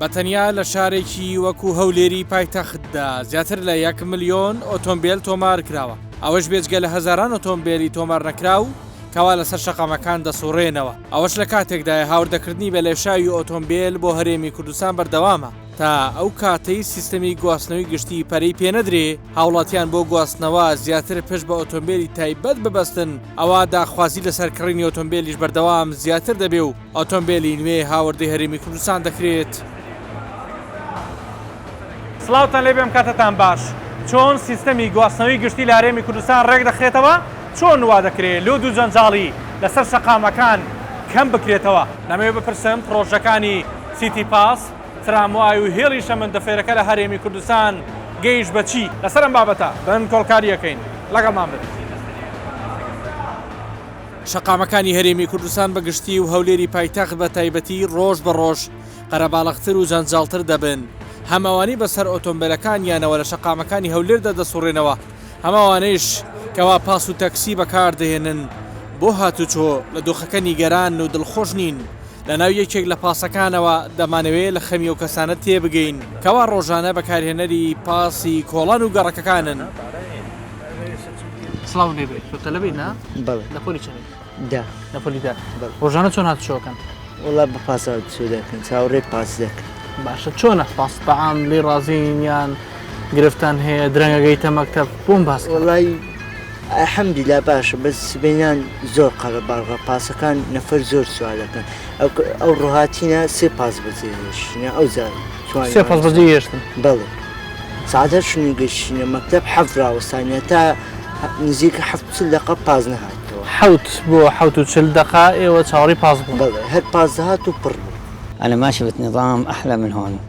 بەتەنیا لە شارێکی وەکو هەولێری پایتەختدا زیاتر لە 1 ملیۆن ئۆتۆمبیل تۆمار کراوە. ئەوەش بێجگە لە هەزاران ئۆتۆمبیلی تۆمار نەکراو کەوا لەسەر شەقامەکان دەسوڕێنەوە. ئەوەش لە کاتێکدای هاوردەکردنی بە لێشاوی ئۆتۆمبیل بۆ هەرێمی کوردستان بەردەوامە تا ئەو کاتەی سیستەمی گواستنەوەی گشتی پەرەی پێنەدرێ هاوڵاتیان بۆ گواستنەوە زیاتر پێش بە ئۆتۆمبیلی تایبەت ببەستن ئەوە داخوازی لەسەر کڕینی ئۆتۆمبیلیش بەردەوام زیاتر دەبێ و ئۆتۆمبیلی نوێ هاوردەی هەرێمی کوردستان دەکرێت. سڵاوتان لێ بێم کاتتان باش. چۆن سیستەمی گواستنەوەی گشتی لە هەرێمی کوردستان ڕێک دەخرێتەوە؟ چۆن وا دەکرێت لود و جەنجاڵی لەسەر شەقامەکان کەم بکرێتەوە؟ لەمەوێ بپرسم پرۆژەکانی سیتی پاس، تراموای و هێڵی شەمەندەفێرەکە لە هەرێمی کوردستان گەیشت بە چی؟ لەسەر ئەم بابەتە بن کۆڵکاریەکەین لەگەڵمان بن. شەقامەکانی هەرێمی کوردستان بەگشتی و هەولێری پایتەخت بە تایبەتی ڕۆژ بە ڕۆژ قەرەباڵغتر و جەنجاڵتر دەبن. هەماوانەی بەسەر ئۆتۆمبیلەکانیانەوە لە شەقامەکانی هەولێردا دەسوڕێنەوە. هەماوانەیش کەوا پاس و تەکسی بەکاردەهێنن بۆ هاتوچۆ لە دۆخەکە نیگەران و دڵخۆش نین. لە ناو یەکێک لە پاسەکانەوە دەمانەوێت لە خەمی و کەسانە تێبگەین کەوا ڕۆژانە بەکارهێنەری پاسی کۆڵان و گەڕەکەکانن. سڵاو لێبێت تۆ تەلەبیت نا؟ بەڵێ. لە پۆلی چەندی؟ دا. لە پۆلی دا. ڕۆژانە چۆن هاتوچۆکەن؟ وڵا بە پاسا چۆ دەکەن چاوەڕێ پاس دەکەن. باشە چۆنە پاس بەعام لێ ڕازین یان گرفتان هەیە درەنگەگەیتە مەکتەب بۆم باس؟ وڵای ئەلحەمدولیلا باشە بەس سبەینان زۆر قەرەباڵغە پاسەکان نەفەر زۆر سوال دەکەن. ئەو ڕۆهاتینە 3 پاس بەجێهێشتنە ئەو زار 3 پاس بەجێهێشتن. بەڵێ. سعادەت شنی گەشتینە مەکتەب 7 ڕاوەستانیە تا نزیکە 70 دقە پاس نەهاتەوە. 7 بۆ 40 دقە ئێوە چاوەڕێی پاس بوون. بەڵێ هەر پاس دەهات و پڕ بوو. أنا ما شفت نظام أحلى من هون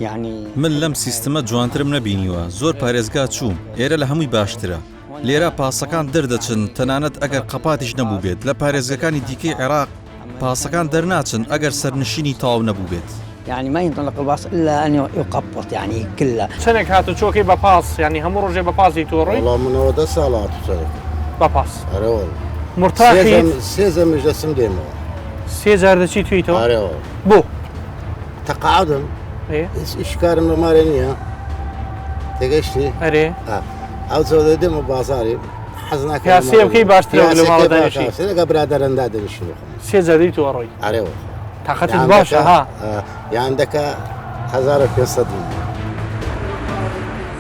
يعني من لەم سیستەمە جوانترم نەبینیوە زۆر پارێزگا چووم ئێرە لە هەمووی باشترە لێرە پاسەکان دەردەچن تەنانەت ئەگەر قەپاتیش نەبوو بێت لە پارێزگەکانی دیکەی عێراق پاسەکان دەرناچن ئەگەر سەرنشینی تاو نەبوو بێت يعني ما ينطلق الباص إلا أن يقبض يعني كله چەندێک هاتوچۆکەی بە پاس ینی هەموو ڕۆژێ بە پاسی تۆڕی والله منەوە 10 ساڵ هاتوچۆک بە پاس ئەرەوە مرتاحیت سێ زەمش دەسم دێمەوە 3 جار دەچی تویتەوە ئەرەوە بۆ تەقاعدم هیچ کارم لەمارە نییە تێگەشتی ئەرێ ئەو چۆ دێمە بازاری حەز ناکەم پیاسی بکەی باشترە لە ماڵەدانیشی لەگە برادەرەندا دەنیشم 3 جار دیتەوە ڕۆی ئەرێەوە تاقەتت باشە ها یان دەکە 1500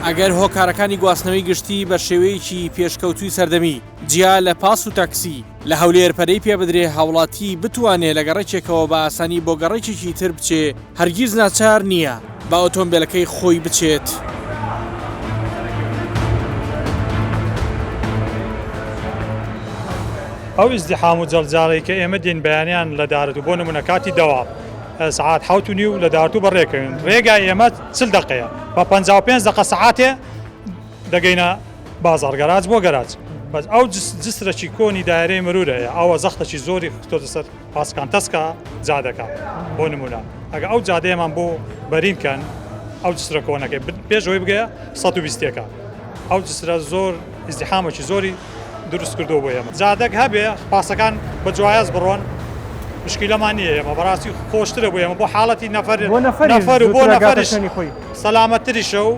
ئەگەر هۆکارەکانی گواستنەوەی گشتی بە شێوەیەکی پێشکەوتوی سەردەمی جیا لە پاس و تاکسی لە هەولێر پەرەی پێ بدرێ هاوڵاتی بتوانێت لە گەڕێکێکەوە بە ئاسانی بۆ گەڕێکێکی تر بچێ هەرگیز ناچار نییە بە ئۆتۆمبیلەکەی خۆی بچێت. ئەو ئیزدیحام و جەڵجاڵی کە ئێمە دێن بەیانیان لە دارت و بۆ نمونە کاتی دەوام سعات 7:30 لە دارتوو بەڕێکەوێن ڕێگای ئێمە 40 دقەیە بە 55 دقە سەعاتێ دەگەینە بازار گەراج بۆ گەراج بەس ئەو جسرەی کۆنی دایرەی مرورەیە ئەوە زەختەی زۆری خستۆتە سەر پاسکان تەسکە جادەکە بۆ نمونە ئەگە ئەو جادەیەمان بۆ بەرینکەن ئەو جسرە کۆنەکەی پێشەوەی بگەیە 120ەکە ئەو جسرە زۆر ئیزدیحامێکی زۆری دروست کردو بۆ ئێمە جادەک هەبێ پاسەکان بە جوایز بڕۆن مشکلەمان نییە ئێمە بەڕاستی خۆشترە بۆ ئێمە بۆ حاڵەتی نەفەر و بۆ نەفەریش سەلامەتتریشە و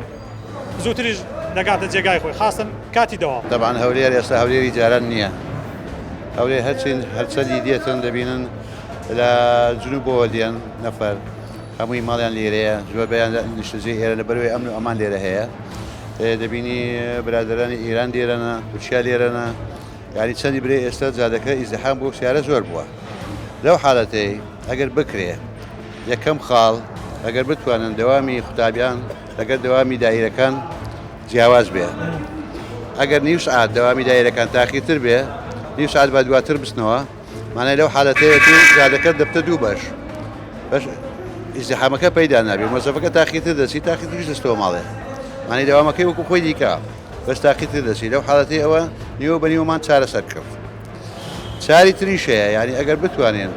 زووتریش دەگاتە جێگای خۆی خاستن کاتی دەوام طبعاً هەولێر ئێستا هەولێری جاران نییە هەولێر هەرچەندی دێتن دەبینن لە جنوبەوە دێن نەفەر هەمووی ماڵیان لێرەیە زۆر بەیان نیشتەجێ ئێرە لە بەروی ئەمن و ئەمان لێرە هەیە دەبینی برادرانی ئیران لێرەنە تورکیا لێرەنە یاری چەندی برێ ئێستا جادەکە ئیزدیحام بۆ سیارە زۆر بووە لەو حاڵەتەی ئەگەر بکرێ یەکەم خاڵ ئەگەر بتوانن دەوامی قوتابیان لەگەر دەوامی دایرەکان جیاواز بێ ئەگەر نیو سعات دەوامی دایرەکان تاخیرتر بێ نیو سعات بە دواتر بستنەوە مانای لەو حاڵەتەیە جادەکە دەبتە 2 بەش ئیزدیحامەکە پەیدا نابێ مۆزەفەکە تاخیرتر دەچی تاخیرتریش دەستەوە ماڵێ معنی دەوامەکەی وەکو خۆی دیکە بەس تاقیتر دەچی لەو حاڵەتی ئەوە نیوە بە نیوەمان چارەسەر کرد چاری تریشەیە یعنی ئەگەر بتوانێن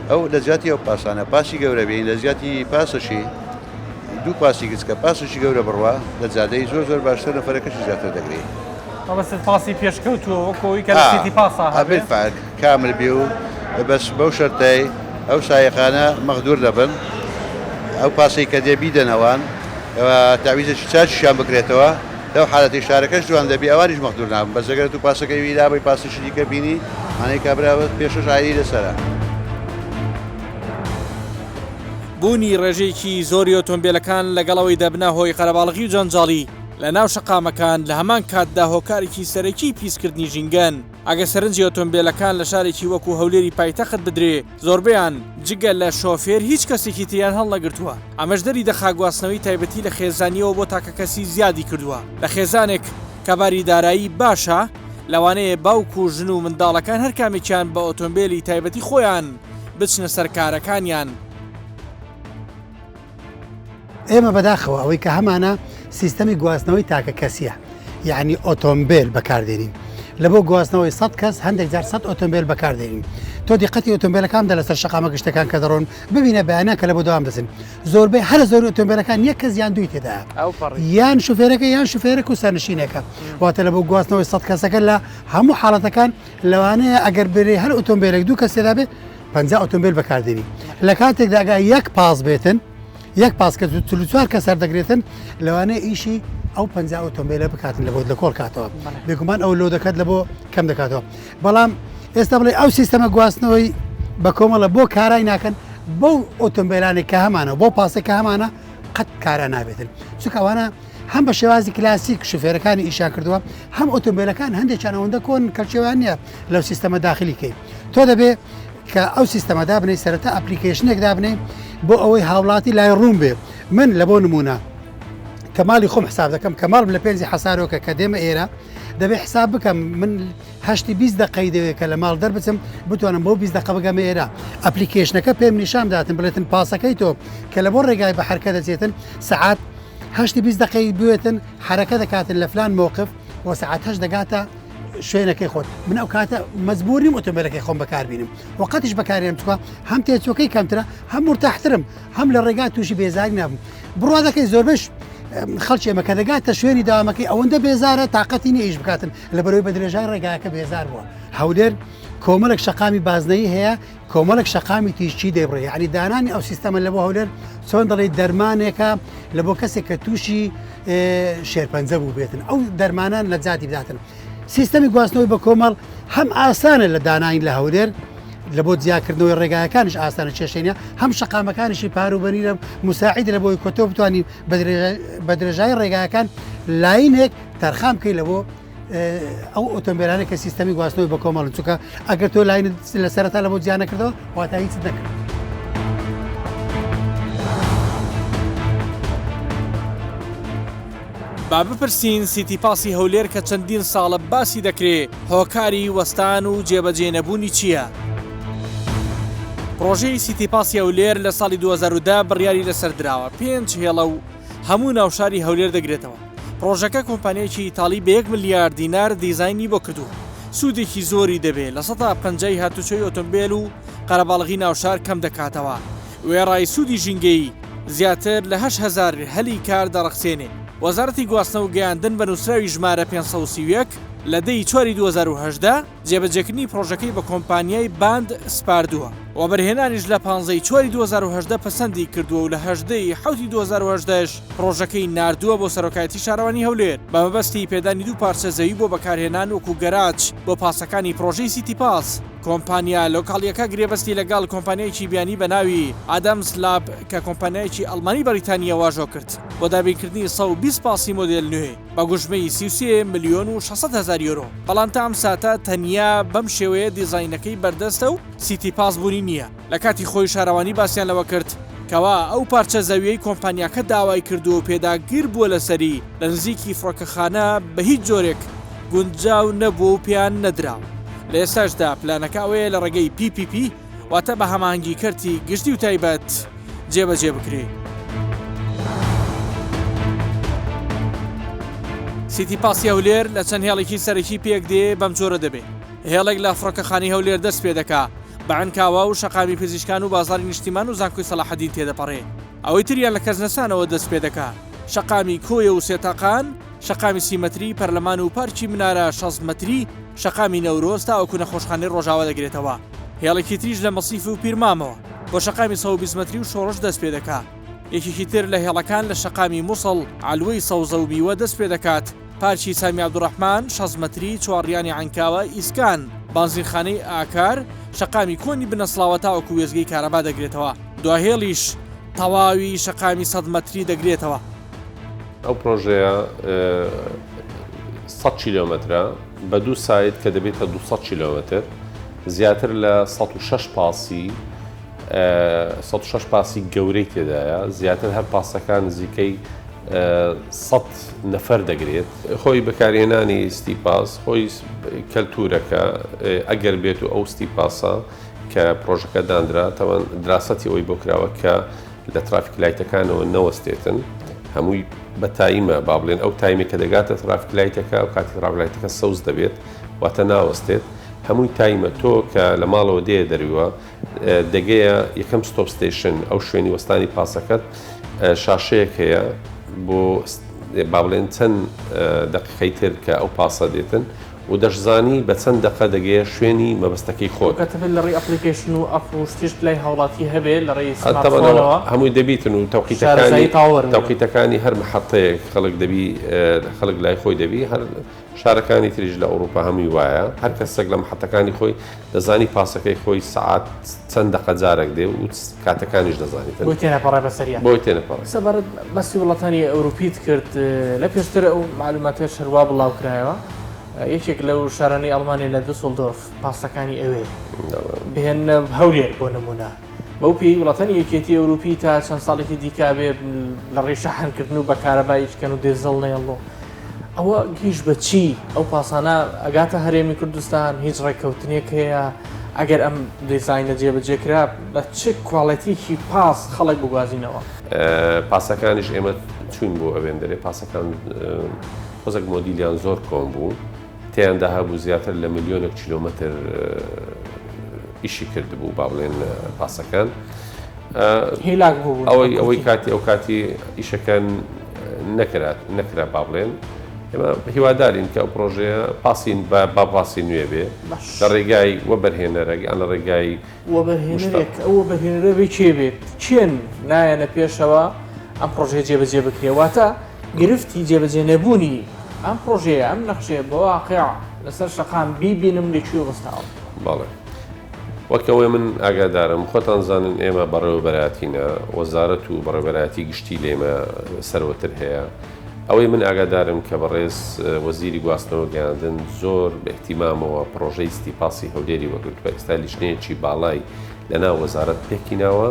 ئەو لە جیاتی ئەو پاسانە پاسی گەورە بێن لە جیاتی پاسەشی 2 پاسی گچکە پاسشی گەورە بڕوا لە جادەی زۆر باشتر نەفەرەکەشی زیاتر دەگرێت بەس پاسی پێشکەوتووە وەکۆی کە لە سیتی پاسا هەبێت فارق کامل بێ و بەس بەو شەرتەی ئەو سایەخانە مەخدوور دەبن ئەو پاسی کە دێبی دەنەوان تاویزێکی چاچیشیان بکرێتەوە لەو حالەتی شارەکەش جوان دەبی ئەوانیش مەخدور نابن بەزەگەرت و پاسەکەی ویدابی پاسیشی دیکە بینی هەنەی کابراوە پێشش ئایری لەسەرە. بوونی ڕێژەیەکی زۆری ئۆتۆمبیلەکان لەگەڵەوەی دەبنا هۆی قەرەباڵغی و جەنجاڵی لە ناو شەقامەکان لە هەمان کاتدا هۆکارێکی سەرەکی پیسکردنی ژینگەن ئەگە سەرنجی ئۆتۆمبیلەکان لە شارێکی وەکو هەولێری پایتەخت بدرێ زۆربیان جگە لە شۆفێر هیچ کەسێکی تریان هەڵ نەگرتووە ئەمەش دەری دەخاگواستنەوەی تایبەتی لە خێزانیەوە بۆ تاکە کەسی زیادی کردووە لە خێزانێک کە باری دارایی باشە لەوانەیە باوکو و ژن و منداڵەکان هەر کامێکیان بە ئۆتۆمبیلی تایبەتی خۆیان بچنە سەرکارەکانیان. ئێمە بەداخەوە ئەوەی کە هەمانە سیستەمی گواستنەوەی تاکە کەسیە یعنی ئۆتۆمبیل بەکاردێنین لە بۆ گواستنەوەی 100 کەس هەندێک جار 100 ئۆتۆمبیل بەکاردێنین تۆ دیقەتی ئۆتۆمبیلەکان لەسەر شەقامە گشتەکان کە دەڕۆن ببینە بەیانە کە لە بۆ دەوام دەچن زۆربەی هەر زۆر ئۆتۆمبیلەکان یەک کەس یان دوی تێدا یان شوفێرەکە یان شوفێرە و سەرنشینێکە واتە لە بۆ گواستنەوەی 100 کەسەکە لە هەموو حاڵەتەکان لەوانەیە ئەگەر برێ هەر ئۆتۆمبیلێک دوو کەس تێدا بێت 50 ئۆتۆمبیل بەکاردێنی لە کاتێکداگا یەک پاس بێتن یەک پاسکە 44 کە سەردەگرێتن لەوانەیە ئیشی ئەو 50 ئۆتۆمبیلە بکاتن لە بۆ لە کۆڵ کاتەوە بێگومان ئەو لۆ دەکات لە بۆ کەم دەکاتەوە بەڵام ئێستا بڵێ ئەو سیستەمە گواستنەوەی بە کۆمەڵە بۆ کارای ناکەن بەو ئۆتۆمبیلانێک کە هەمانە بۆ پاسێکە هەمانە قەت کارە نابێتن چکەوانە هەم بە شێوازی کلاسیک شوفێرەکانی ئیشان کردووە هەم ئۆتۆمبیلەکان هەندێکیان ئەوەندە کۆن کەلچێوان نییە لەو سیستەمە داخلیکەی تۆ دەبێ کە ئەو سیستەمەدا بنەی سەرەتا ئەپلیکیشنێک دابنێ بۆ ئەوەی هاوڵاتی لای ڕوون بێ من لە بۆ نمونە کەماڵی خۆم حساب دەکەم کەماڵ لە پێنجی حەسارۆکە کە دێمە ئێرە دەبێ حساب بکەم من هەشتی 20 دقەی دەوێت کە لە ماڵ دەربچم بتوانم بۆ 20 دقە بگەمە ئێرە ئەپلیکیشنەکە پێم نیشان داتن بڵێتن پاسەکەی تۆ کە لە بۆ ڕێگای بە حرکە دەچێتن سعات هەشتی 20 دقەی بوێتن حرەکە دەکاتن لە فلان مووقف و سعات هەش دەگاتە شوێنەکەی خۆت من ئەو کاتە مەزبوریم ئۆتۆمبیلەکەی خۆم بەکاربینم وقتیش بەکارێنم چکە هەم تێچۆکەی کەمترە هەم مرتاحترم هەم لە ڕێگا تووشی بێزاری نابم بڕوا دەکەی زۆربەش خەڵکی ئێمە کە دەگاتە شوێنی داوامەکەی ئەوەندە بێزارە تااقەتی نیە ئیش بکاتن لە بەرەوەی بە درێژای ڕێگایەکە بێزار بووە هەولێر کۆمەڵک شەقامی بازنەیی هەیە کۆمەڵک شەقامی تیشتی دەبڕێ یعنی دانانی ئەو سیستەمە لە بۆ هەولێر چۆن دەڵێ دەرمانێکە لە بۆ کەسێک کە تووشی شێرپەنجە بوو بێتن ئەو دەرمانان لە جاتی بداتن سیستەمی گواستنەوەی بە کۆمەڵ هەم ئاسانە لە داناین لە هەولێر لە بۆ جیاکردنەوەی ڕێگایەکانش ئاسانە کێشێنە هەم شەقامەکانیشی پاروبەری لە مساعید لە بۆی کۆتۆ بتوانین بە درێژایی ڕێگایەکان لاینێک تەرخام بکەی لە بۆ ئەو ئۆتۆمبیلانە کە سیستەمی گواستنەوەی بە کۆمەڵ چونکە ئەگەر تۆ لاین لە سەرەتا لە بۆ جیان نەکردەوە واتە هیچ نەکرد. با بپرسین سیتی پاسی هەولێر کە چەندین ساڵە باسی دەکرێت هۆکاری وەستان و جێبەجێنەبوونی چییە؟ پرۆژەی سیتی پاسی هەولێر لە ساڵی 2010 بڕیاری لەسەر درراوە 5 هێڵە و هەموو ناوشاری هەولێر دەگرێتەوە. پرۆژەکە کۆمپانیایکی ئیتاڵی بە 1 ملیارد دینار دیزاینی بۆ کردو. سوودێکی زۆری دەبێت لە 150 هاتوچۆی ئۆتۆمبیل و قەرەباڵغی ناوشار کەم دەکاتەوە. وێڕای سوودی ژینگەی زیاتر لە 8,000 هەلی کار دەڕەخسێنێ. وەزارەتی گواستنەوە و گەیاندن بە نووسراوی ژمارە 531 لە دەی 4 2010 جێبەجێکردنی پرۆژەکەی بە کۆمپانیای باند سپاردووە و بەرهێنانیش لە 15 4 2010 پەسەندی کردووە و لە 18 7 2010 پرۆژەکەی ناردووە بۆ سەرۆکایەتی شارەوانی هەولێر بە مەبەستی پێدانی 2 پارچە زەوی بۆ بەکارهێنان وەکو گەراج بۆ پاسەکانی پرۆژەی سیتی پاس. کۆمپانیا لۆکاڵیەکە گرێبەستی لەگەڵ کۆمپانیایکی بیانی بەناوی ئادامس لاب کە کۆمپانیایکی ئەڵمانی بەریتانیا واژۆ کرد بۆ دابینکردنی 120 پاسی مۆدل نوێ بە گوژمەی 33 ملیۆن و 600,000 یۆرۆ. بەڵام تا ئەم ساتە تەنیا بەم شێوەیە دیزاینەکەی بەردەستە و سیتی پاس بوونی نییە. لە کاتی خۆی شارەوانی باسییان لەوە کرد کەوا ئەو پارچە زەویەی کۆمپانیاکە داوای کردو و پێداگیر بووە لەسەری لە نزیکی فڕۆکەخانە بە هیچ جۆرێک گونجاو نەبوو و پیان نەدراوە. لە ئێستاشدا پلانەکەوەیە لە ڕێگەی PPP واتە بە هەماهەنگی کەرتی گشتی و تایبەت جێبەجێ بکرێ. سیتی پاسی هەولێر لە چەند هێڵێکی سەرەکی پێک دێ بەم جۆرە دەبێت. هێڵێک لە فڕۆکەخانی هەولێر دەست پێ دەکا بە عنکاوا و شەقامی پزیشکان و بازاری نیشتیمان و زانکۆی سەلاحەدین تێدەپەڕێ. ئەوەی تریان لە کەزنەسانەوە دەست پێ دەکا شەقامی کۆیە و سێتاقان، شەقامی سیمەتری پەرلەمان و پارکی منارە 6 مەتری، شەقامی نەورۆز تاوەکو نەخۆشخانەی ڕۆژاوە دەگرێتەوە. هێڵێکی تریش لە مەسیف و پیرمامەوە بۆ شەقامی 120 مەتری و شۆڕش دەست پێ دەکا. یەکێکی تر لە هێڵەکان لە شەقامی مووسڵ علوەی سەوزە و میوە دەست پێ دەکات. پارکی سامی عەبدوڕەحمان 6 مەتری چوارڕیانی عەنکاوە ئیسکان بانزینخانەی ئاکار شەقامی کۆنی بنەسڵاوە تاوەکو وێزگەی کارەبا دەگرێتەوە. دواهێڵیش تەواوی شەقامی 100 مەتری دەگرێتەوە. ئەو پرۆژەیە 100 کیلۆمەترە بە دوو سایت کە دەبێتە 200 کیلۆمەتر زیاتر لە 106 پاسی 106 پاسی گەورەی تێدایە زیاتر هەر پاسەکان نزیکەی 100 نەفەر دەگرێت. خۆی بەکارهێنانی ستیپاس خۆی کەلتورەکە ئەگەر بێت و ئەو ستیپاسە کە پرۆژەکە دانرا تەوان دراسەتی ئەوی بۆ کراوە کە لە ترافیک لایتەکانەوە نەوەستێتن هەمووی بە تایمە با بڵێن ئەو تایمێک کە دەگاتە ترافیک لایتەکە و کاتی ترافیک لایتەکە سەوز دەبێت واتە ناوەستێت هەمووی تایمە تۆ کە لە ماڵەوە دێ دەرویوە دەگەیە یەکەم ستۆپ ستیشن ئەو شوێنی وەستانی پاسەکەت شاشەیەک هەیە بۆ با بڵێن چەند دەقیقەی تر کە ئەو پاسە دێتن و دەشزانی بە چەند دەقە دەگەیە شوێنی مەبەستەکەی خۆت کەتەبێت لە ڕێی ئەپلیکیشن و ئەپ و شتیش لای هاوڵاتی هەبێت لە ڕێی سمارتفۆنەوە هەمووی دەبیتن و تەوقیتەکانی هەر محەتەیەک خەڵک دەبی خەڵک لای خۆی دەبی هەر شارەکانی تریژ لە ئەوروپا هەمووی وایە هەر کەسێک لە محەتەکانی خۆی دەزانی پاسەکەی خۆی سەعات چەند دەقە جارێک دێ و کاتەکانیش دەزانیت بۆی تێنەپەڕێ بەسەریە بۆی تێنەپەڕێ سەبارەت بەسی وڵاتانی ئەوروپیت کرد لە پێشتر ئەو معلوماتە شەروا بڵاو کرایەوە یەکێک لەو شارانەی ئەڵمانی لە دوسڵدۆرف پاسەکانی ئەوێ بهێنە هەولێر بۆ نمونە بەو پێی وڵاتانی یەکێتی ئەوروپی تا چەند ساڵێکی دیکە بێ لە ڕێی شەحنکردن و بە کارەباییشکەن و دێزەڵ نێڵۆ ئەوە گیش بە چی ئەو پاسانە ئەگاتە هەرێمی کوردستان هیچ ڕێککەوتنێک هەیە ئەگەر ئەم دیزاینە جێبەجێکرا بە چ کوڵەتیکی پاس خەڵک بگوازینەوە پاسەکانیش ئێمە چوین بۆ ئەوێندەرێ پاسەکان خۆزێک مۆدیلیان زۆر کۆم بوو تیاندا هەبوو زیاتر لە ملیۆنێک کیلۆمەتر ئیشی کرد بوو با بڵێن پاسەکان هیلاک بوو ئەوەی کاتی ئەو کاتی ئیشەکان نەکرا با بڵێن ئێمە هیوادارین کە ئەو پرۆژەیە پاسین با پاسی نوێ بێ لە ڕێگای وەبەرهێنەرەی یان لە ڕێگای ئەوە بەهێنەرەوەی چێ بێت چێن نایەنە پێشەوە ئەم پرۆژەیە جێبەجێ بکرێواتە گرفتی جێبەجێ نەبوونی ئەم پرۆژەیە ئەم نەخشەیە بە واقع لەسەر شەقام بیبینم لەکوێ وەستاوە بەڵێ وەکەوەی من ئاگادارم خۆتان زانن ئێمە بەڕێوەبەراتینە وەزارەت و بەڕێوەبەراتی گشتی لێمە سەروەتر هەیە ئەوەی من ئاگادارم کە بەڕێز وەزیری گواستنەوە گەیاندن زۆر بەاحتیمامەوە پرۆژەی ستیپاسی هەولێری وەگرتووە ئێستا لیژنەیەکی باڵای لەناو وەزارەت پێکیناوە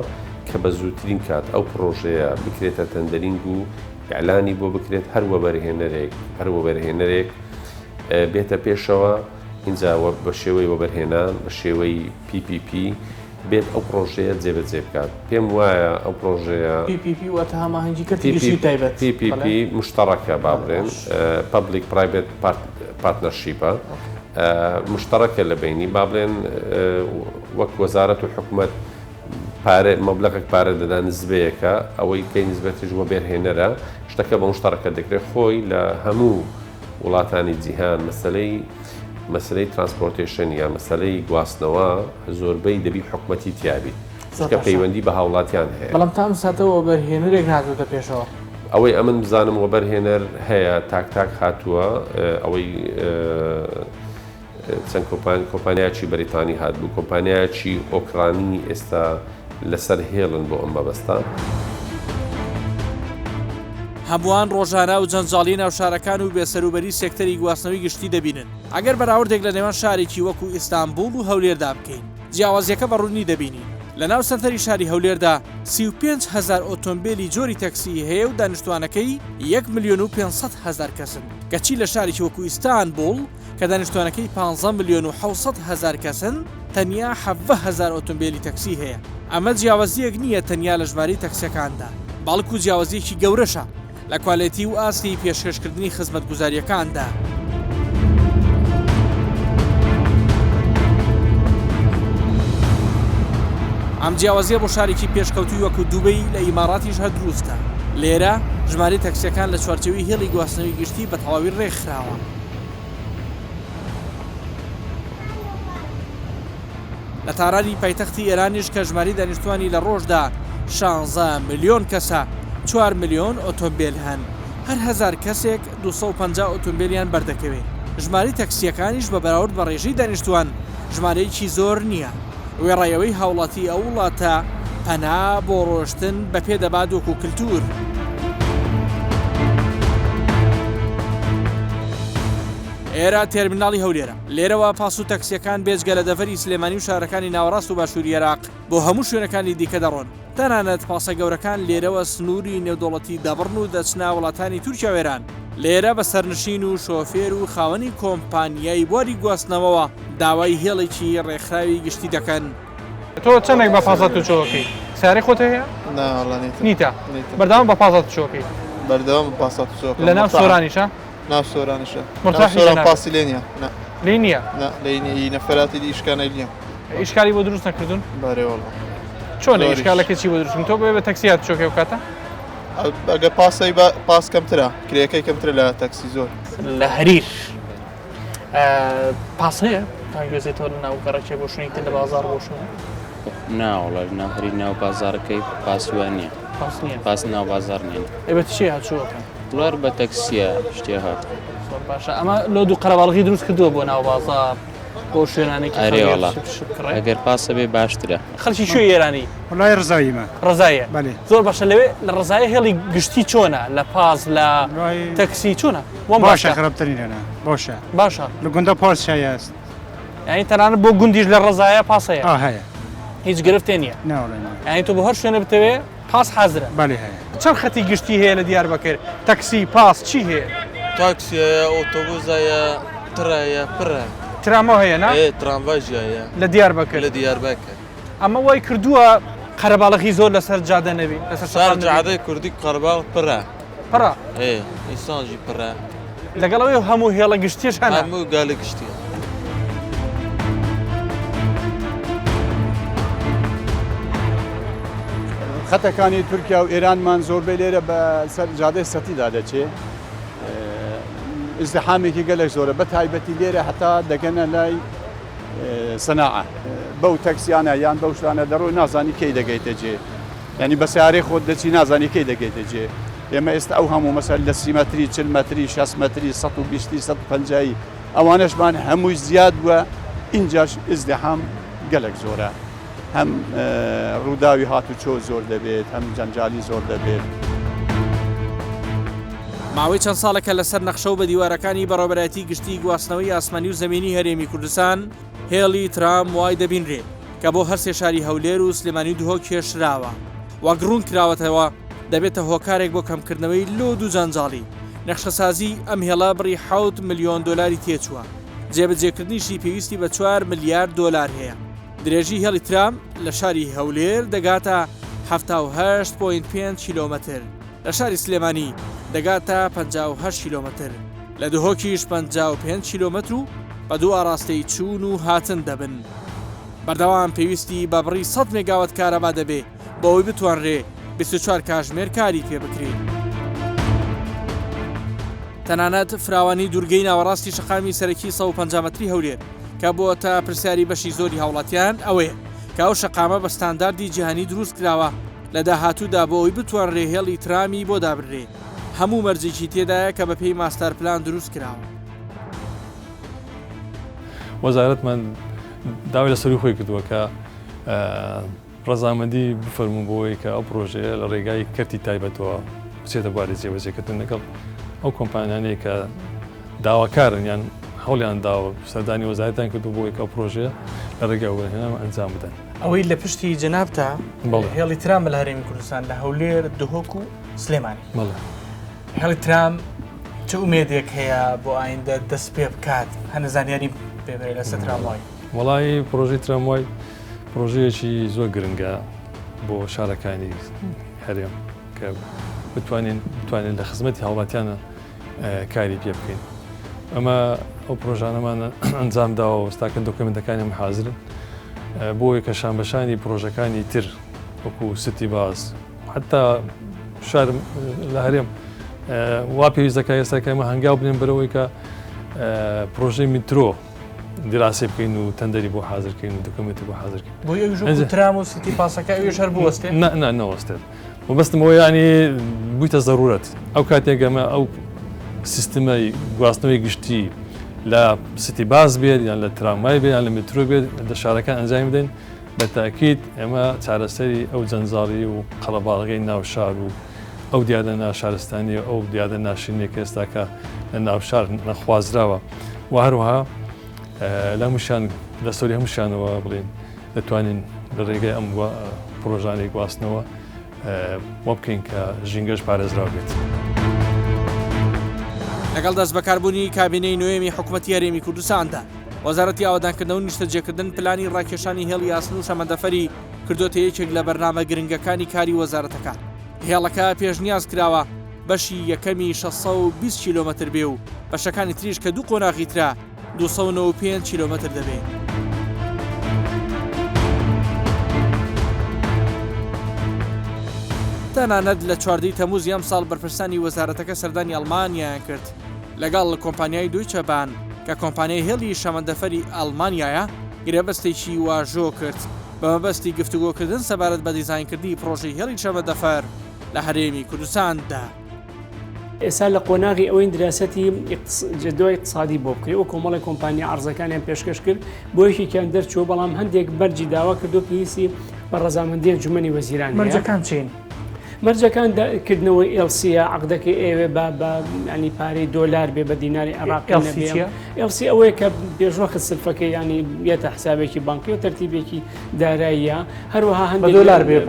کە بە زووترین کات ئەو پرۆژەیە بکرێتە تەندەرینگ و ئەعلانی بۆ بکرێت هەر وەبەرهێنەرێک بێتە پێشەوە اینجا بە شێوەی وەبەرهێنان بە شێوەی PPP بێت ئەو پرۆژەیە جێبەجێ بکات پێم وایە ئەو پرۆژەیە PPP مشتەڕەکە با بڵێن Public Private Partnershipە مشتەڕەکە لە بینی با بڵێن وەک وەزارەت و حکوومەت مەبلەغێک پارە دەدا نزبەیەکە ئەوەی کەی نزبەتیش وەبەرهێنەرە شتەکە بە مشتەڕەکە دەکرێت خۆی لە هەموو وڵاتانی جیهان مەسلەی ترانسپۆرتێشن یا مەسلەی گواستنەوە زۆربەی دەبی حکومەتی تیابی کە پەیوەندی بە هاوڵاتیان هەیە بەڵام تا ئەم ساتەوە وەبەرهێنەرێک ناتوێتە پێشەوە ئەوەی ئەمن بزانم وەبەرهێنەر هەیە تاک هاتووە ئەوەی چەند کۆمپانیاکی بەریتانی هاتبوو کۆمپانیاکی ئۆکرانی ئێستا لەسەر هێڵن بۆ ئەم مەبەستە هەمووان ڕۆژانە و جەنجاڵی ناوشارەکان و بێسەروبەری سێکتەری گواستنەوەی گشتی دەبینن ئەگەر بەراوردێک لە نێوان شارێکی وەکو ئیستانبول و هەولێردا بکەین جیاوازیەکە بەڕوونی دەبینی لە ناو سەنتەری شاری هەولێردا 35,000 ئۆتۆمبیلی جۆری تەکسی هەیە و دانیشتوانەکەی 1,500,000 کەسن کەچی لە شارێکی وەکو ئیستانبول کە دانیشتوانەکەی 15,500,000 کەسن تەنیا 7,000 ئۆتۆمبیلی تەکسی هەیە ئەمە جیاوازیەک نییە تەنیا لە ژمارەی تەکسیەکاندا باڵکو جیاوازیەکی گەورەشە لە کوالێتی و ئاستی پێشکەشکردنی خزمەتگوزاریەکاندا. ئەم جیاوازیە بۆ شارێکی پێشکەوتوی وەکو دووبەی لە ئیماڕاتیش هەر دروستە. لێرە ژمارەی تەکسیەکان لە چوارچێوەی هێڵی گواستنەوەی گشتی بە تەواوی ڕێکخراوە. لە تارانی پایتەختی ئێرانیش کە ژماری دانیشتوانی لە ڕۆژدا 16 ملیۆن کەسە 4 ملیۆن ئۆتۆمبیل هەن هەر هزار کەسێک 250 ئۆتۆمبیلیان بەردەکەوێت ژماری تەکسیەکانیش بە بەراورد بە ڕێژەی دانیشتوان ژمارەیەکی زۆر نییە وێڕایەوەی هاوڵاتی ئەو وڵاتە پەنا بۆ ڕۆشتن بە پێدەبات وەکو کللتور. ئێرە تێرمیناڵی هەولێرە لێرەوە پاس و تەکسیەکان بێجگە لە دەڤەری سلێمانی و شارەکانی ناوەڕاست و باشووری عێراق بۆ هەموو شوێنەکانی دیکە دەڕۆن تەنانەت پاسە گەورەکان لێرەوە سنووری نێودوڵەتی دەبڕن و دەچنا وڵاتانی تورکیا وێران لێرە بە سەرنشین و شۆفێر و خاوەنی کۆمپانیای بواری گواستنەوەەوە داوای هێڵێکی ڕێکخراوی گشتی دەکەن. تۆ چەندێک بە پازات و چۆکەی سیارەی خۆت هەیە؟ نیتە بەردەوام بە پازات و چۆکەی بەردەوام بە پاسات و چۆک لە ناو سۆرانیشە؟ ناو سۆرانشە پاسی لێ نیە لێ نییە لێ نەفەراتی ئیشکانە لیە ئیشکالی بۆ دروست نەکردون؟ بەێوەڵ چۆن ئیشکالەکە چی بۆ دروستن تۆ بێ بە تەکسیات چۆکێ و کاتە؟ ئەگە پاسی پاس کەمترە کرێەکەی کەمترە لە تەکسی زۆر لە هەریر پاس هەیە تاگوێزێتەوە لە ناو گەڕێکێ بۆ شوێنی تر لە بازار بۆ شوێن ناوڵە ناوهری ناو بازارەکەی پاسوان نییە پاس ناو بازار نیە ئێبێت چی هاتچووەکەن لەر بە تەکسیە شتێ هات باشە ئەمە لۆ دوو قەرەباڵغی دروست کردووە بۆ ناو بازار بۆ شوێنانێکی ئەرێوەڵە ئەگەر پاسە بێ باشترە خەڵکی شوێ ئێرانی وڵای ڕزاییمە ڕزایە زۆر باشە لەوێ لە ڕزایە هێڵی گشتی چۆنە لە پاس لە تەکسی چۆنە وەم باشە خراپترینە باشە باشە لە گوندە پارچای است یعنی تەنانەت بۆ گوندیش لە ڕزایە پاسەیە هەیە هیچ گرفتێ نییە یعنی تۆ بە هەر شوێنە بتەوێ پاس حازرە بەڵێ هەیە چەند خەتی گشتی هەیە لە دیاربەکر تەکسی پاس چی هەیە تاکسیەیە ئۆتۆبوزایە ترایە پڕە ترامۆ هەیە نا ترامڤژایە لە دیاربەکر لە دیاربەکە ئەمە وای کردووە قەرەباڵغی زۆر لەسەر جادە نەبی لەسەر جادەی کوردی قەرەباڵ پڕە پڕە ئیسانجی پڕە لەگەڵەوەی هەموو هێڵە گشتیش هەن هەموو گالە گشتیە خەتەکانی تورکیا و ئێرانمان زۆربەی لێرە بە سەر جادەی سەتیدا دەچێ ئزدحامێکی گەلێک زۆرە بە تایبەتی لێرە هەتا دەگەنە لای سەناعە بەو تەکسیانە یان بەو شتانە دەڕۆی نازانی کەی دەگەیتە جێ ینی بە سیارەی خۆت دەچی نازانی کەی دەگەیتە جێ ئێمە ئێستا ئەو هەموو مەسەل لە 30 مەتری 40 مەتری 60 مەتری 120 150 ئەوانەشمان هەمووی زیاد بووە اینجاش ئزدحام گەلێک زۆرە هەم ڕووداوی هاتوچۆ زۆر دەبێت هەم جەنجالی زۆر دەبێت. ماوەی چەند ساڵێکە لەسەر نەخشە و بە دیوارەکانی بەڕێوەبەرەتی گشتی گواستنەوەی ئاسمانی و زەمینی هەرێمی کوردستان هێڵی ترام وای دەبینرێت کە بۆ هەر سێ شاری هەولێر و سلێمانی دوهۆ کێشراوە واگڕون کراوەتەوە دەبێتە هۆکارێک بۆ کەمکردنەوەی لۆد و جەنجاڵی نەخشەسازی ئەم هێڵە بڕی 7 ملیۆن دۆلاری تێچووە جێبەجێکردنیشی پێویستی بە 4 ملیارد دۆلار هەیە درێژی هێڵی ترام لە شاری هەولێر دەگاتە 78.5 کیلۆمەتر لە شاری سلێمانی دەگاتە 58 کیلۆمەتر لە دهۆکیش 55 کیلۆمەتر و بە دوو ئاراستەی چوون و هاتن دەبن بەردەوام پێویستی بە بڕی 100 مێگاوت کارەبا دەبێ بەوەی بتوانرێ 24 کاتژمێر کاری پێ بکرێت تەنانەت فراوانی دوورگەی ناوەڕاستی شەقامی سەرەکی 150 مەتری هەولێر کە بۆ تا پرسیاری بەشی زۆری هاوڵاتیان ئەوەیە کە ئەو شەقامە بە ستانداردی جیهانی دروست کراوە لە داهاتوودا بۆەوەی بتوانرێ هێڵی ترامی بۆ دابرێ هەموو مەرجێکی تێدایە کە بەپێی ماستەر پلان دروست کراوە. وەزارەتمان داوای لەسەری خۆی کردووە کە ڕەزامەندی بفەرموو بۆی کە ئەو پرۆژەیە لە ڕێگای کەرتی تایبەتەوە بچێتە بواری جێبەجێکردن لەگەڵ ئەو کۆمپانیانەیە کە داواکارن یان هەوڵیان داوە سەردانی وەزارەتیان کردو بۆ ئەو پرۆژەیە لە ڕێگای وەرهێنان ئەنجام بدەن. ئەوەی لە پشتی جەنابتە هێڵی ترام لە هەرێمی کوردستان لە هەولێر دهۆک و سلێمانی هێڵی ترام چه ئومێدێک هەیە بۆ ئایندە دەست پێ بکات هەنە زانیاری پێبێت لەسەر تراموای وەڵی پرۆژەی تراموای پرۆژەیەکی زۆر گرنگە بۆ شارەکانی هەرێم کە بتوانین لە خزمەتی هاوڵاتیانە کاری پێ بکەین. ئەمە ئەو پرۆژانەمانە ئەنجام داوە ئێستاکە دۆکمنتەکانی حازرن بۆی کە شانبەشانی پرۆژەکانی تر وەکو ستی باز حتا شار لە هەرێم وا پێویستەکە ئێستاکەمە هەنگاو بنێن بەرەوەی کە پرۆژەی میترۆ دیراسی بکەین و تەندەری بۆ حاضرکەین و دکمنتی بۆ حاضرکەین بۆ ئەوژ ترام و سیتی پاسەکە ئەوێش هەر بوەستێ نەوەستێت وەبەستمەوە ینی بوویتە زەڕورەت ئەو کاتێکەمە ئەو سیستمەی گواستنەوەی گشتی لە سیتی باز بێت یان لە ترامای بێت یان لە مترۆ بێت لە شارەکان ئەنجام بدەین بە تاکید ئێمە چارەسەری ئەو جەنجاڵی و قەڵەباڵغی ناو شار و ئەو دیادە ناشارستانی و ئەو دیادە ناشرینێک ئێستاکە لە ناو شار نەخوازراوە و هەروەها لە هەمووشان لە سەوری هەمووشانەوە بڵێن دەتوانین لە ڕێگەی ئەم پرۆژانەی گواستنەوە وە بکەین کە ژینگەش پارێزراو بێت. لەگەڵ دەست بەکاربوونی کابینەی نوێمی حکوومەتی هەرێمی کوردستاندا وەزارەتی ئاوادانکردنەوە و نیشتەجێکردن پلانی ڕاکێشانی هێڵی یاسن و شەمەندەفەری کردوتە یەکێک لە بەرنامە گرنگەکانی کاری وەزارەتەکان. هێڵەکە پێشنیاز کراوە بەشی یەکەمی 620 کیلۆمەتر بێ و بەشەکانی تریش کە دوو قۆناغی ترا 295 کیلۆمەتر دەبێت. تەنانەت لە 14 تەمووز ئەم ساڵ بەرپرسانی وەزارەتەکە سەردانی ئەڵمانیایان کرد لەگەڵ کۆمپانیای دویچە بان کە کۆمپانیای هێڵی شەمەندەفەری ئەڵمانیایە گرێبەستێکی واژۆ کرد بە مەبەستی گفتوگۆکردن سەبارەت بە دیزاینکردنی پرۆژەی هێڵی شەمەندەفەر لە هەرێمی کوردستاندا. ئێستا لە قۆناغی ئەوەی دراسەتی جدوای اقتصادی بۆ بکرێت و کۆمەڵی کۆمپانیا عرضەکانیان پێشکەش کرد بۆ یەکێکیان دەرچووە بەڵام هەندێک بەرجی داوا کردو پێویستی بە ڕەزامەندی ئەنجومەنی وەزیران مەرجەکان چین؟ مەرجەکان کردنەوەی ئێلسیە عقدەکەی ئێوێ بە ینی پارەی دۆلار بێ بە دیناری عێراقی ئێلسی ئەوەیە کە پێشوەخت سلفەکەی ینی بێتە حسابێکی بانکی و تەرتیبێکی داراییە هەروەها هەندێک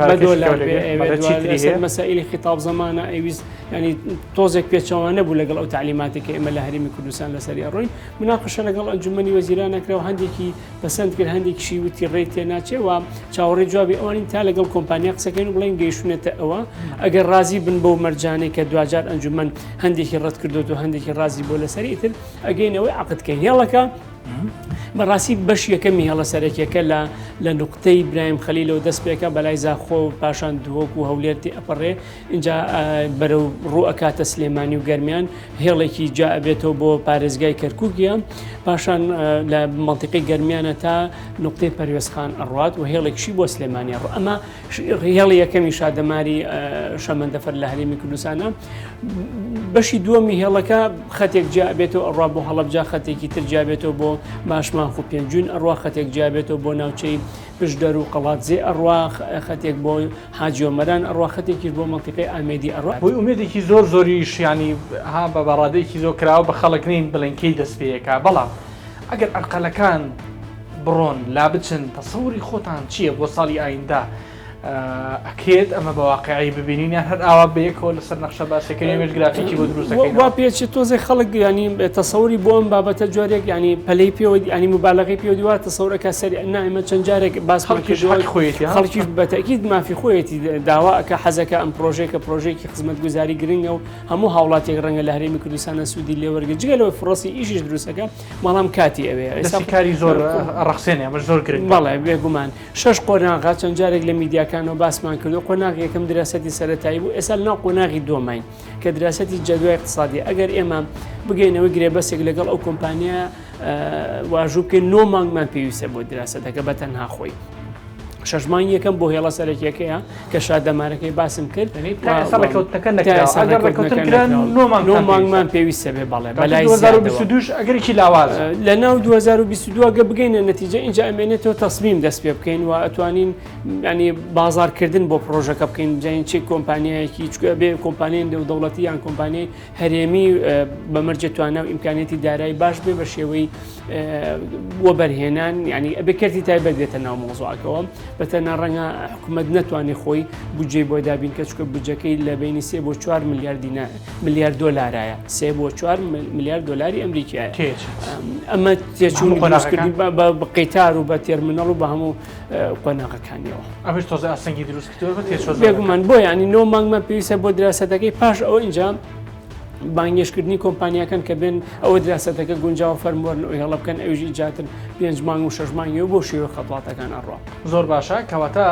بە دۆلار بێ مەسائلی خیتاب زەمانە ئەویست ینی تۆزێک پێچەوە نەبوو لەگەڵ ئەو تعلیماتێکی ئێمە لە هەرێمی کوردستان لەسەری ڕۆین مناقەشە لەگەڵ ئەنجومەنی وەزیران نەکراوە هەندێکی پەسەند کرد هەندێکیشی وتی ڕێی تێناچێەوە چاوەڕێی جوابی ئەوانین تا لەگەڵ کۆمپانیا قسەکەین و بڵێن گەیشتونێتە ئەوە ئەگەر رازی بن بۆ مەرجانەی کە دوجار ئەنجومەن هەندێکی ڕەت کردوت و هەندێکی رازی بۆ لەسەری تر ئەگەینەوەی عقدکەین هێڵەکە بەڕاستی بەش یەکەمی هێڵە سەرەکیەکە لە نقطەی برایم خەلیلەوە دەست پێکە بەلای زاخۆ و پاشان دووەک و هەولێرتی ئەپەڕێ اینجا بەرەو ڕوو ئەکاتە سلێمانی و گەرمیان هێڵێکی جا ئەبێتەوە بۆ پارێزگای کەرکووکیە پاشان لە مەڵتیقی گەرمیانە تا نقطەی پەروێزخان ئەڕوات و هێڵێکشی بۆ سلێمانی ڕوو ئەمە هێڵی یەکەمی شادەماری شەمەندەفەر لە هەرێمی کوردستانە بەشی دووەمی هێڵەکە خەتێک جا ئەبێتەوە ئەڕوا بۆ هەڵەبجا خەتێکی تر جابێتەوە بۆ ماشمان خو پێنجون ئەڕوا خەتێک جابێتەوە بۆ ناوچەی پشدەر و قەڵاتزێ ئەڕوا خەتێک بۆ حاجیۆمەران ئەڕوا خەتێکیش بۆ مەڵتیقی ئامێدی ئەڕوا بۆی ئومێدێکی زۆر زۆریش ینی ها بە بەڕادەیەکی زۆر کراوە بە خەڵک نین بڵێنکەی دەست پێیەکە بەڵام ئەگەر ئەقەلەکان بڕۆن لا بچن تەسەوری خۆتان چییە بۆ ساڵی ئایندا ئەکێت ئەمە بە واقعی ببینینیان هەر ئاوا بەیەکەوە لەسەر نەخشە باسەکەی مێژ گرافیکی بۆ دروستەکەی وا پێچێت تۆزێ خەڵک ینی تەسەوری بۆ ئەم بابەتە جارێک ینی پەلەی پێوە ینی مبالغەی پێوە دیوار تەسەورەکە سەری نائمە چەند جارێک باس خەڵکیش بەتەکید مافی خۆیەتی داواکە حەزەکە ئەم پرۆژێکە پرۆژێکی خزمەتگوزاری گرنگە و هەموو هاوڵاتێک ڕەنگە لە هەرێمی کوردستانە سوودی لێوەرگە جگەلەوەی فڕۆسی ئیشیش دروستەکە بەڵام کاتی ئەوێ ئێستا کاری زۆر ڕەخسێنێ ئەمە زۆر گرنگ بەڵێ بێگومان 6 قۆناغا چەند جارێک لە میدیاکانەوە باسمان کردو قۆناغی یەکەم دراسەتی سەرەتایی بوو ئێستا لەناو قۆناغی دووەمین کە دراسەتی جەدوای اقتصادی ئەگەر ئێمە بگەینەوەی گرێبەسێک لەگەڵ ئەو کۆمپانیا واژوو بکەین 9 مانگمان پێویستە بۆ دراستەکە بە تەنها خۆی 6 مانگ یەکەم بۆ هێڵە سەرەکیەکەیە کە شادەمارەکەی باسم کرد مانگمان پێویستە بێ بەڵێ بەلای 2022 ئەگەرێکی لاواز لە ناو 2022 گە بگەینە نەتیجە اینجا ئەمێنێتەوە تەسمیم دەست پێ بکەین و ئەتوانین ینی بازارکردن بۆ پرۆژەکە بکەین جاین چی کۆمپانیایەکی چکە بێ کۆمپانیای دەوڵەتی یان کۆمپانیای هەرێمی بەمەرجە توانە و ئیمکانێتی دارایی باش بێ بە شێوەی وەبەرهێنان ینی ئەبێ کردی تایبەت بێتە ناو مۆزوعەکەەوە بەتەنە ڕەنگە حکوومەت نەتوانێت خۆی بودجێ بۆ دابین کە چکە بودجەکەی لە بینی 3 بۆ 4 میلیارد دۆلارایە 3 بۆ 4 میلیارد دۆلاری ئەمریکایە ئەمە تێچوونی دروستکردی بە قەیتار و بە تێرمینەڵ و بە هەموو قۆناغەکانیەوە ئەمەش تۆزە ئاسەنگی دروست کردووە بێگومان بۆ ینی 9 مانگمان پێویستە بۆ دراستەکەی پاش ئەوە اینجا بانگێشکردنی کۆمپانیەکان کە بێن ئەوە دراستەکە گونجاو فەرمۆرن و هێڵە بکەن ئەوژی جاتن 5 مانگ و 6 مانگی و بۆ شێوە خەڵاتەکان ئەڕوا زۆر باشە کەواتە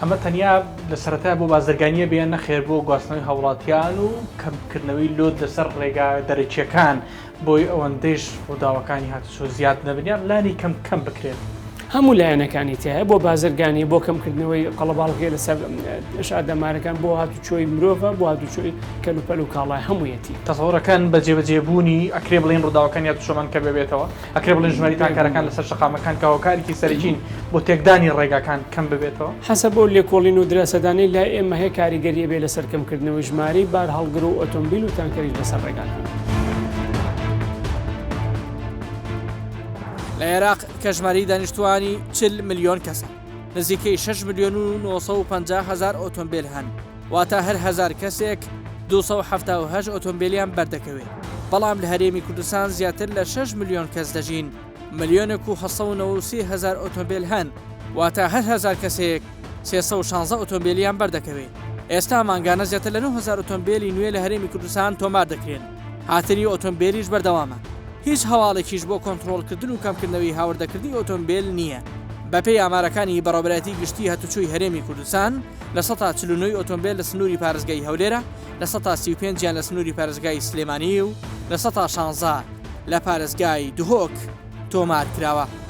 ئەمە تەنیا لە سەرەتا بۆ بازرگانیە بێن نەخێر بۆ گواستنەوەی هاوڵاتیان و کەمکردنەوەی لۆت لەسەر ڕێگا دەرەکیەکان بۆی ئەوەندەش ڕووداوەکانی هاتوچۆ زیاد نەبنیان لانی کەم بکرێت. هەموو لایەنەکانی تایە بۆ بازرگانی بۆ کەمکردنەوەی قەڵەباڵغێ لەسەر شادەمارەکان بۆ هاتوچۆی مرۆڤە بۆ هاتوچۆی کەلوپەل و کاڵای هەموویەتی تەسەوڕەکان بە جێبەجێبوونی ئەکرێ بڵین ڕووداوەکان هاتوچۆمان کە ببێتەوە ئەکرێ بڵین ژماری تاکارەکان لەسەر شەقامەکان کە هۆکارێکی سەرچین بۆ تێکدانی ڕێگاکان کەم ببێتەوە حەسە بۆ لێکۆڵین و دراسەدانی لای ئێمە هەیە کاریگەریە بێ لەسەر کەمکردنەوەی ژماری بار هەڵگر و ئۆتۆمبیل و تانکەری لەسەر ڕێگاکان. لە عێراق کە ژماری دانیشتوانی 40 ملیۆن کەسە نزیکەی 6 ملیۆن و 950,000 ئۆتۆمبیل هەن واتە هەر هەزار کەسێک 278 ئۆتۆمبیلیان بەردەکەوێت بەڵام لە هەرێمی کوردستان زیاتر لە 6 ملیۆن کەس دەژین ملیۆنێک و 1930,000 ئۆتۆمبیل هەن واتە هەر هەزار کەسێک 316 ئۆتۆمبیلیان بەردەکەوێت ئێستا مانگانە زیاتر لە 9,000 ئۆتۆمبیلی نوێ لە هەرێمی کوردستان تۆمار دەکرێن هاتنی ئۆتۆمبیلیش بەردەوامە هیچ هەواڵێکیش بۆ کۆنتترۆلکردن و کەمکردنەوەی هاوردەکردنی ئۆتۆمبیل نییە بەپێی ئامارەکانی بەڕێوەبەتی گشتی هاتوچۆی هەرێمی کوردستان لە 49 ئۆتۆمبیل لە سنووری پارێزگای هەولێرە لە 135 لە سنووری پارێزگای سلێمانی و لە 116 لە پارێزگای دهۆک تۆمار کراوە.